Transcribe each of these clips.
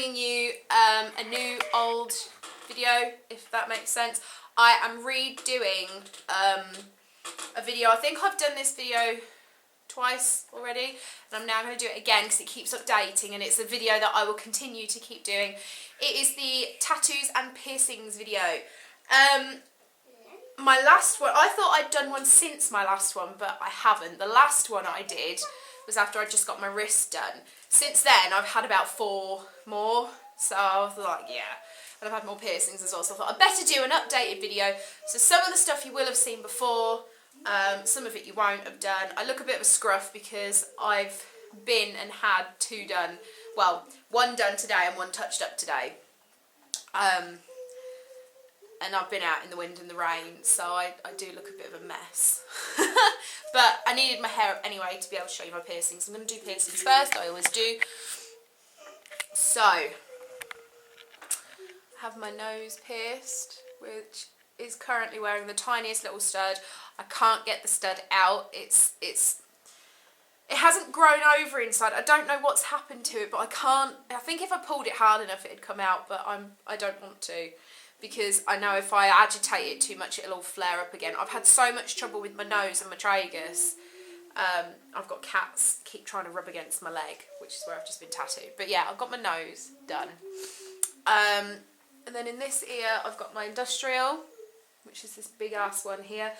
bringing you a new old video, if that makes sense. I am redoing a video. I think I've done this video twice already, and I'm now going to do it again because it keeps updating, and it's a video that I will continue to keep doing. It is the tattoos and piercings video. My last one, I thought I'd done one since my last one, but I haven't. The last one I did was after I just got my wrist done. Since then, I've had about 4 more, so I was like, yeah. And I've had more piercings as well, so I thought I'd better do an updated video. So some of the stuff you will have seen before, some of it you won't have done. I look a bit of a scruff because I've been and had 2 done. Well, 1 done today and 1 touched up today. And I've been out in the wind and the rain, so I do look a bit of a mess. But I needed my hair up anyway to be able to show you my piercings. I'm going to do piercings first, I always do. So, I have my nose pierced, which is currently wearing the tiniest little stud. I can't get the stud out. It hasn't grown over inside. I don't know what's happened to it, but I think if I pulled it hard enough it'd come out, but I don't want to, because I know if I agitate it too much it'll all flare up again. I've had so much trouble with my nose and my tragus. I've got cats keep trying to rub against my leg, which is where I've just been tattooed. But yeah, I've got my nose done. And then in this ear I've got my industrial, which is this big ass one here.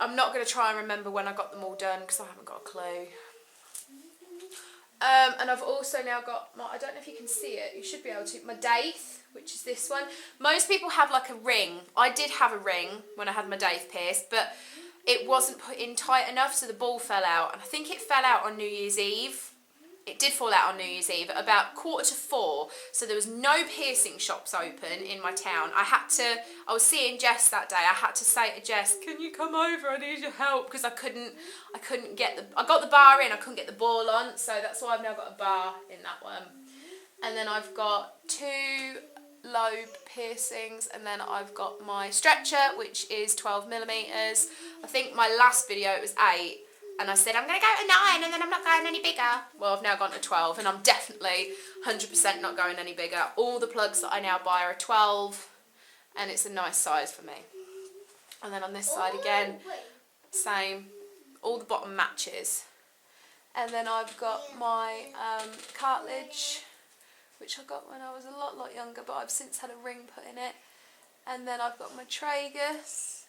I'm not going to try and remember when I got them all done because I haven't got a clue. And I've also now got my, I don't know if you can see it, you should be able to, my daith, which is this one. Most people have like a ring. I did have a ring when I had my daith pierced, but it wasn't put in tight enough, so the ball fell out. And I think it fell out on New Year's Eve. It did fall out on New Year's Eve at about 3:45, so there was no piercing shops open in my town. I was seeing Jess that day. I had to say to Jess, can you come over? I need your help, because I couldn't get I got the bar in, I couldn't get the ball on, so that's why I've now got a bar in that one. And then I've got 2 lobe piercings, and then I've got my stretcher, which is 12mm. I think my last video it was 8. And I said, I'm going to go to 9 and then I'm not going any bigger. Well, I've now gone to 12 and I'm definitely 100% not going any bigger. All the plugs that I now buy are 12 and it's a nice size for me. And then on this side again, same. All the bottom matches. And then I've got my cartilage, which I got when I was a lot younger, but I've since had a ring put in it. And then I've got my tragus.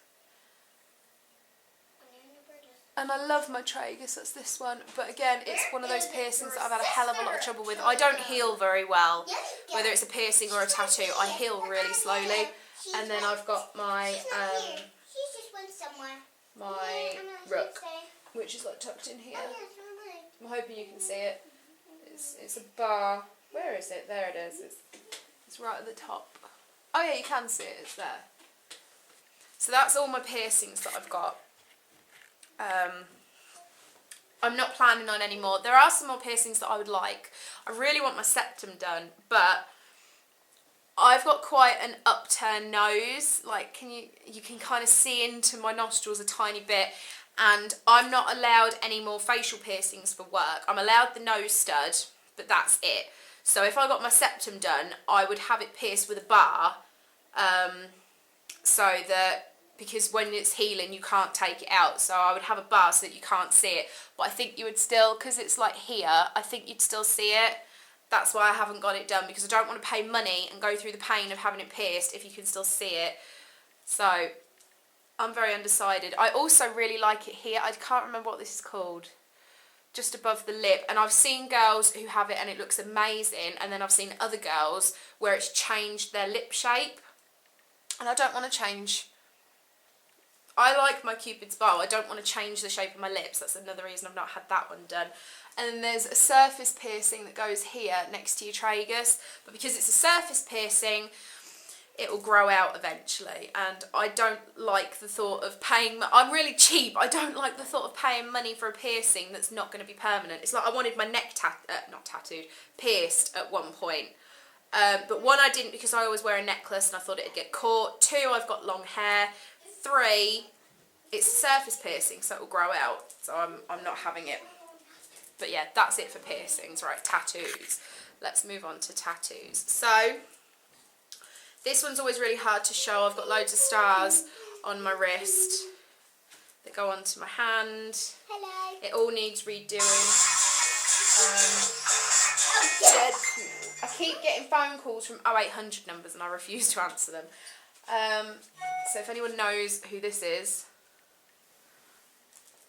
And I love my tragus, that's this one. But again, it's one of those piercings that I've had a hell of a lot of trouble with. I don't heal very well, whether it's a piercing or a tattoo. I heal really slowly. And then I've got my rook, which is like tucked in here. I'm hoping you can see it. It's a bar. Where is it? There it is. It's right at the top. Oh yeah, you can see it. It's there. So that's all my piercings that I've got. I'm not planning on any more. There are some more piercings that I would like. I really want my septum done, but I've got quite an upturned nose. Like, you can kind of see into my nostrils a tiny bit, and I'm not allowed any more facial piercings for work. I'm allowed the nose stud, but that's it. So if I got my septum done, I would have it pierced with a bar, so that, because when it's healing you can't take it out, so I would have a bar so that you can't see it, but I think you would still, because it's like here, I think you'd still see it. That's why I haven't got it done, because I don't want to pay money and go through the pain of having it pierced if you can still see it. So I'm very undecided. I also really like it here. I can't remember what this is called, just above the lip, and I've seen girls who have it and it looks amazing, and then I've seen other girls where it's changed their lip shape, and I don't want to change. I like my Cupid's bow. I don't want to change the shape of my lips. That's another reason I've not had that one done. And then there's a surface piercing that goes here next to your tragus. But because it's a surface piercing, it will grow out eventually. And I don't like the thought of paying... I'm really cheap. I don't like the thought of paying money for a piercing that's not going to be permanent. It's like I wanted my neck pierced at one point. But 1, I didn't, because I always wear a necklace and I thought it'd get caught. 2, I've got long hair. 3, it's a surface piercing, so it will grow out, so I'm not having it. But yeah, that's it for piercings. Right, tattoos. let's move on to tattoos. So this one's always really hard to show. I've got loads of stars on my wrist that go onto my hand. Hello. It all needs redoing. Deadpool. I keep getting phone calls from 0800 numbers and I refuse to answer them. So if anyone knows who this is,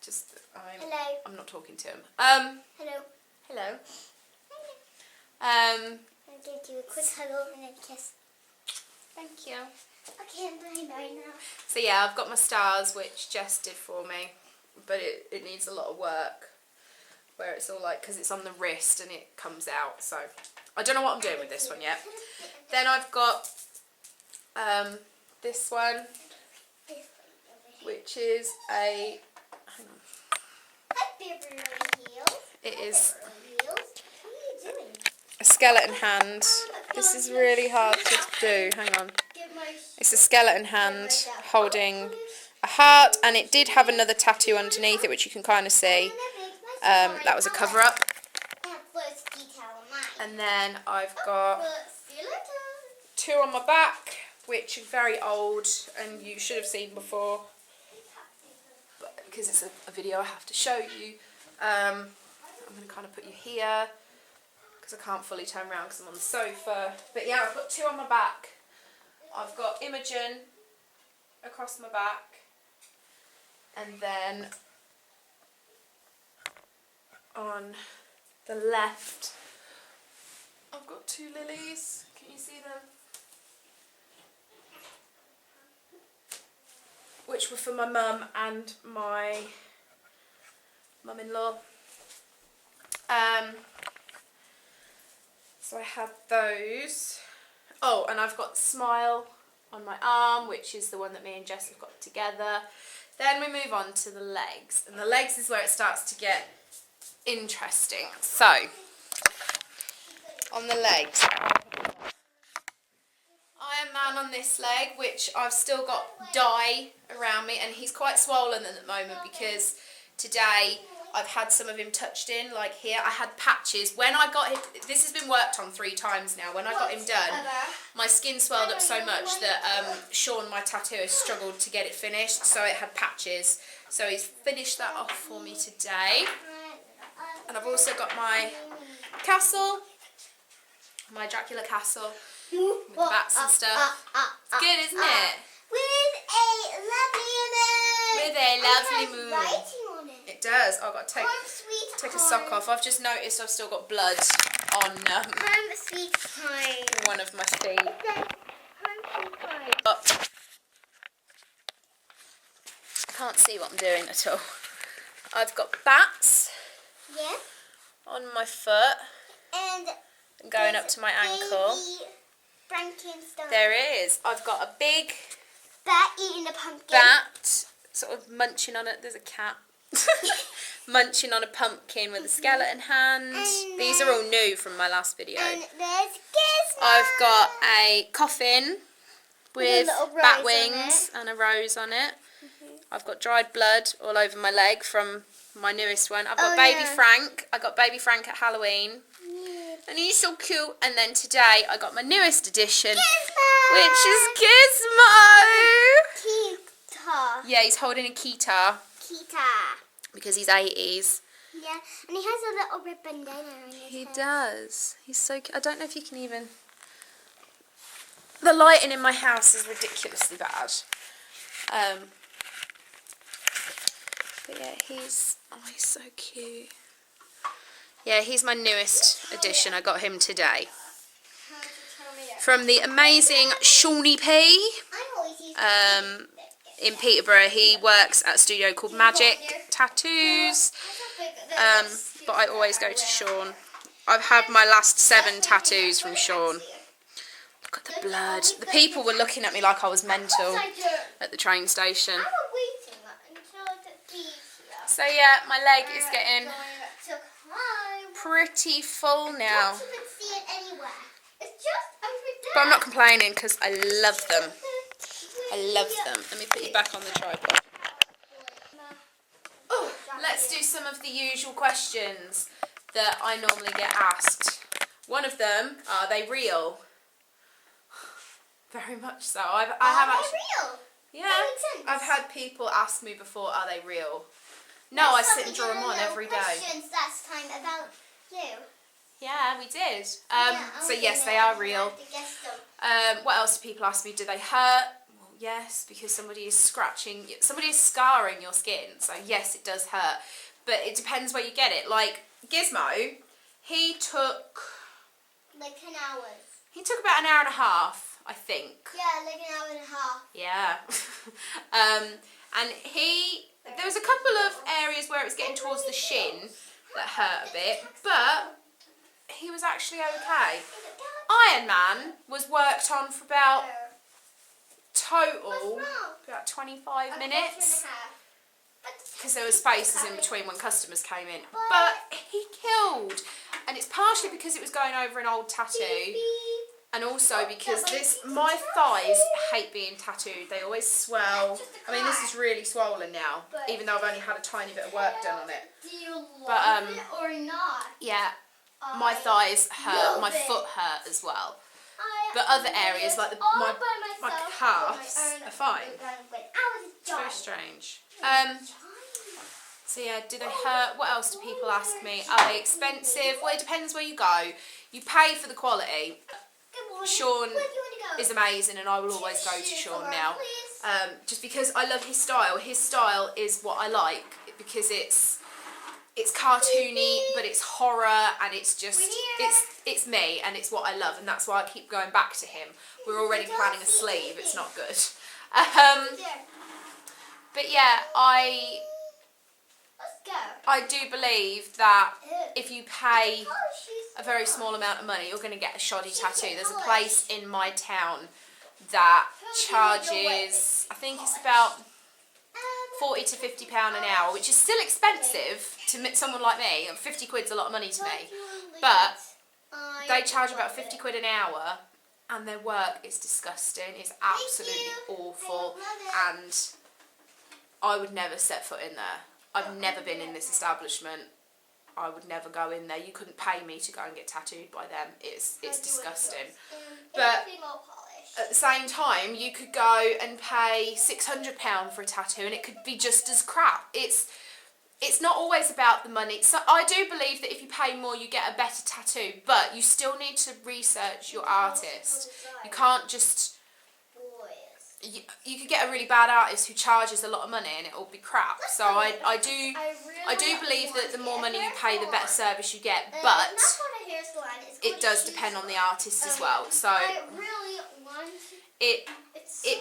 just Hello. I'm not talking to him. Hello. Hello. I'll give you a quick hug and a kiss. Thank you. Okay, I'm bye now. So yeah, I've got my stars, which Jess did for me, but it needs a lot of work. Where it's all like, because it's on the wrist and it comes out. So I don't know what I'm doing with this one yet. Then I've got this one, which is a. Hang on. It is a skeleton hand. This is really hard to do. Hang on. It's a skeleton hand holding a heart, and it did have another tattoo underneath it, which you can kind of see. That was a cover up. And then I've got 2 on my back, which are very old and you should have seen before. But because it's a video I have to show you, I'm going to kind of put you here because I can't fully turn around because I'm on the sofa. But yeah, I've got 2 on my back. I've got Imogen across my back, and then on the left I've got 2 lilies. Can you see them? Which were for my mum and my mum-in-law. So I have those. Oh, and I've got Smile on my arm, which is the one that me and Jess have got together. Then we move on to the legs, and the legs is where it starts to get interesting. So, on the legs, Iron Man on this leg, which I've still got dye around me, and he's quite swollen at the moment because today I've had some of him touched in, like here. I had patches. When I got him, this has been worked on 3 times now. When I got him done, my skin swelled up so much that Sean, my tattooist, struggled to get it finished, so it had patches. So he's finished that off for me today. And I've also got my castle, my Dracula castle, with the bats and stuff. It's good, isn't it? With a lovely moon. On it. It does. I've got to take a sock off. I've just noticed I've still got blood on one of my feet. But I can't see what I'm doing at all. I've got bats on my foot And going up to my ankle. Frankenstein. There is. I've got a big Bat eating a pumpkin. bat sort of munching on it. There's a cat. Munching on a pumpkin with a skeleton hand. And These are all new from my last video. And there's Gizmo. I've got a coffin with a little rose bat on wings and a rose on it. I've got dried blood all over my leg from my newest one. I've got baby Frank. I got baby Frank at Halloween. And he's so cute. And then today I got my newest addition, which is Gizmo. Kita. Yeah, he's holding a guitar Kita. because he's 80s. Yeah, and he has a little red bandana on his He head. does. He's so cute. I don't know if you can even... The lighting in my house is ridiculously bad. But yeah, he's so cute. Yeah, he's my newest addition. I got him today. From the amazing Shawnee P. In Peterborough. He works at a studio called Magic Tattoos. But I always go to Sean. I've had my last 7 tattoos from Sean. Look at the blood. The people were looking at me like I was mental at the train station. So yeah, my leg is getting pretty full now. But I'm not complaining because I love them. I love them. Let me put you back on the tripod. Oh, let's do some of the usual questions that I normally get asked One of them, are they real? Very much so. I have Are actually. they real? Yeah, That makes sense. I've had people ask me before, are they real? No, I sit and draw them on every day. Questions last time about you. Yeah, we did. Yeah, So yes, they are real. What else do people ask me? Do they hurt? Well, yes, because somebody is scarring your skin. So yes, it does hurt. But it depends where you get it. Like Gizmo, he took about an hour and a half, I think. Yeah, like an hour and a half. Yeah. And there was a couple of areas where it was getting towards the shin that hurt a bit, but he was actually okay. Iron Man was worked on for about total about 25 minutes because there were spaces in between when customers came in. But he killed, and it's partially because it was going over an old tattoo. And also because my thighs hate being tattooed. They always swell. I mean, this is really swollen now, even though I've only had a tiny bit of work done on it. Do you love it or not? Yeah, my thighs hurt. My foot hurt as well. But other areas, like my calves, are fine. It's very strange. So yeah, do they hurt? What else do people ask me? Are they expensive? Well, it depends where you go. You pay for the quality. Sean is amazing, and I will always go to Sean now, just because I love his style. His style is what I like because it's cartoony, but it's horror, and it's just it's me, and it's what I love, and that's why I keep going back to him. We're already planning a sleeve. It's not good. But yeah, I do believe that if you pay a very small amount of money, you're going to get a shoddy tattoo. There's a place in my town that charges, I think it's about £40 to £50 an hour, which is still expensive to someone like me. 50 quid's a lot of money to me. But they charge about 50 quid an hour, and their work is disgusting. It's absolutely awful, and I would never set foot in there. I've never been in this establishment. I would never go in there. You couldn't pay me to go and get tattooed by them. It's disgusting. But at the same time, you could go and pay £600 for a tattoo, and it could be just as crap. It's not always about the money. So I do believe that if you pay more, you get a better tattoo, but you still need to research your artist. You can't just... You could get a really bad artist who charges a lot of money and it will be crap. So I do believe that the more money you pay, the better service you get, but it does depend on the artist as well. So it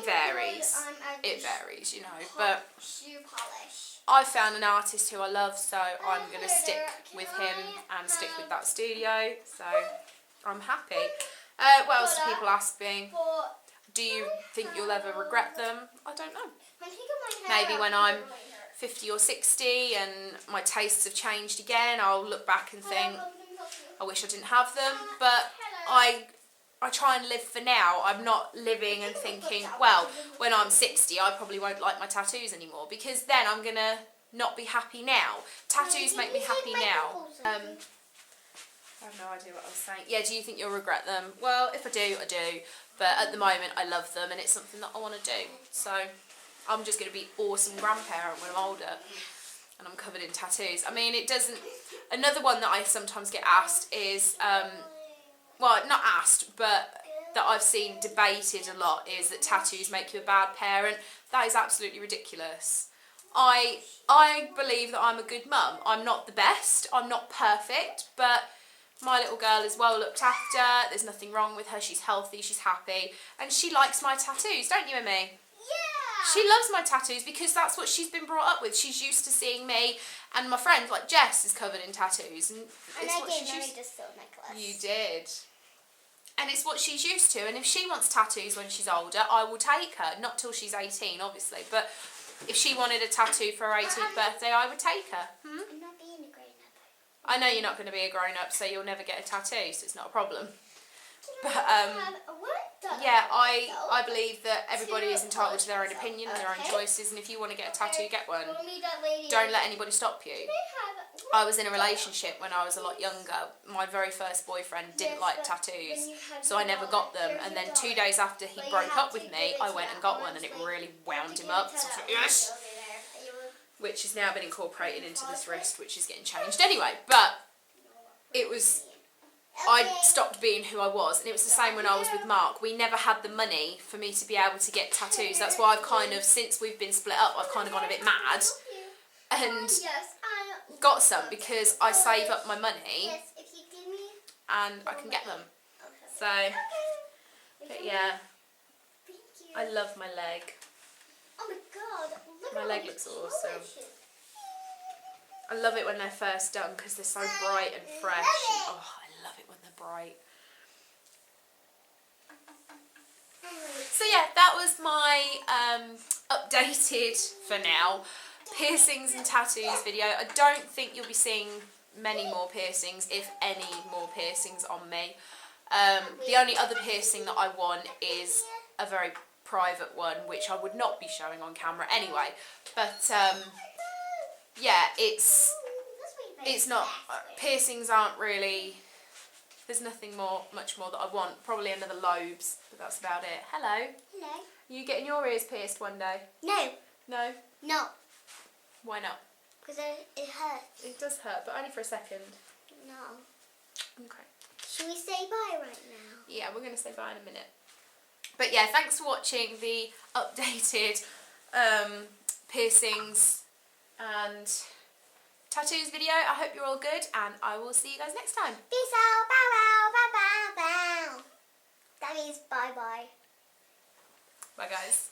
varies. It varies, you know. But I found an artist who I love, so I'm going to stick with him and stick with that studio. So I'm happy. What else do people ask me? Do you think you'll ever regret them? I don't know. Maybe when I'm 50 or 60 and my tastes have changed again, I'll look back and think, I wish I didn't have them. But I try and live for now. I'm not living and thinking, well, when I'm 60, I probably won't like my tattoos anymore, because then I'm going to not be happy now. Tattoos make me happy now. I have no idea what I was saying. Yeah, do you think you'll regret them? Well, if I do, I do. But at the moment, I love them, and it's something that I want to do. So I'm just going to be awesome grandparent when I'm older, and I'm covered in tattoos. I mean, it doesn't... Another one that I sometimes get asked is... well, not asked, but that I've seen debated a lot is that tattoos make you a bad parent. That is absolutely ridiculous. I believe that I'm a good mum. I'm not the best. I'm not perfect, but... My little girl is well looked after, there's nothing wrong with her, she's healthy, she's happy, and she likes my tattoos, don't you, Emmy? Yeah! She loves my tattoos because that's what she's been brought up with. She's used to seeing me and my friends, like Jess is covered in tattoos. And I gave Mary this silver necklace. You did. And it's what she's used to, and if she wants tattoos when she's older, I will take her. Not till she's 18, obviously, but if she wanted a tattoo for her 18th birthday, I would take her. I'm not being a grown-up. I know you're not going to be a grown-up, so you'll never get a tattoo, so it's not a problem. But, what yeah, I believe that everybody is entitled to their own opinion and their own choices, and if you want to get a tattoo, get one. Don't let anybody stop you. I was in a relationship when I was a lot younger. My very first boyfriend didn't like tattoos, so I never got them, and then 2 days after he broke up with me, I went and got one, and it really wound him up. So I was like, yes! Which has now been incorporated into this wrist, which is getting changed anyway. But it was, I stopped being who I was, and it was the same when I was with Mark. We never had the money for me to be able to get tattoos. That's why I've kind of, since we've been split up, I've kind of gone a bit mad and got some, because I save up my money and I can get them. So, but yeah, I love my leg. Oh my god, My leg looks awesome. I love it when they're first done because they're so bright and fresh. And, oh, I love it when they're bright. So yeah, that was my updated, for now, piercings and tattoos video. I don't think you'll be seeing many more piercings, if any more piercings on me. The only other piercing that I want is a very private one, which I would not be showing on camera anyway. But yeah, it's not, piercings aren't really, there's nothing much more that I want. Probably another lobes, but that's about it. Hello. Hello. Are you getting your ears pierced one day? No. No? No. Why not? Because it hurts. It does hurt, but only for a second. No. Okay. Should we say bye right now? Yeah, we're going to say bye in a minute. But yeah, thanks for watching the updated piercings and tattoos video. I hope you're all good, and I will see you guys next time. Peace out. Bow, bow, bow, bow, bow. That means bye-bye. Bye, guys.